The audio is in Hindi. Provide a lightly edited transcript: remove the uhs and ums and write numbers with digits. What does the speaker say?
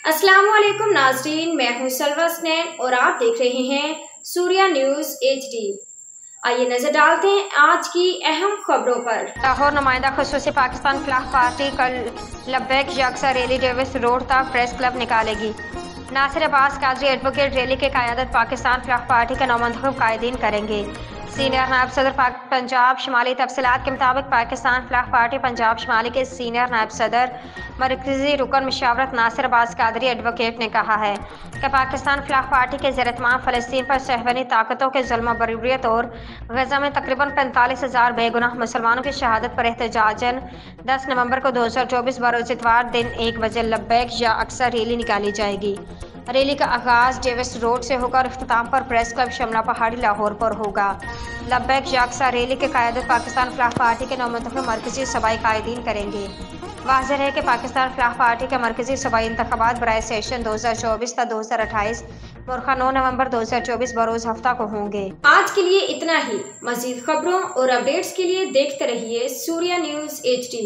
अस्सलाम वालेकुम नाज़रीन, मैं हूं सलवा स्नैन और आप देख रहे हैं सूर्या न्यूज़ HD। आइए नजर डालते हैं आज की अहम खबरों पर। लाहौर नुमाइंदा खुसूसी पाकिस्तान फलाह पार्टी कल लब्बैक यकसा रैली डेविस रोड तक प्रेस क्लब निकालेगी। नासिर अब्बास कादरी एडवोकेट रैली की क़यादत पाकिस्तान फलाह पार्टी के नौमंतखब कायदीन करेंगे। सीनियर नायब सदर पंजाब शुमाली तफसीलात के मुताबिक पाकिस्तान फलाह पार्टी पंजाब शुमाली के सीनियर नायब सदर मरकजी रुकन मशावरत नासिर अब्बास कादरी एडवोकेट ने कहा है कि पाकिस्तान फलाह पार्टी के ज़ेर-ए-इत्माम फ़लस्तीन पर सहवनी ताकतों के ज़ुल्म बरूरियत और गज़ा में तकरीबन 45,000 बेगुनाह मुसलमानों की शहादत पर एहतजाजन 10 नवंबर को 2024 बरोज़ इतवार दिन 1 बजे लब्बैक या अक्सर रैली निकाली जाएगी। रैली का आगाज़ डेविस रोड से होकर इख्तिताम पर प्रेस क्लब शमला पहाड़ी लाहौर पर होगा। लब्बैक या अक्सर रैली की क़यादत पाकिस्तान फलाह पार्टी के नौमंतखब मरकजी सूबाई कायदीन करेंगे। वाज़ेह है कि पाकिस्तान फलाह पार्टी के मरकजी सूबाई इंतखाबात बराए सेशन 2024 ता 2028 मुर्खा 9 नवंबर 2024 बरोज़ हफ्ता को होंगे। आज के लिए इतना ही। मज़ीद खबरों और अपडेट्स के लिए देखते रहिए सूर्या न्यूज़ HD।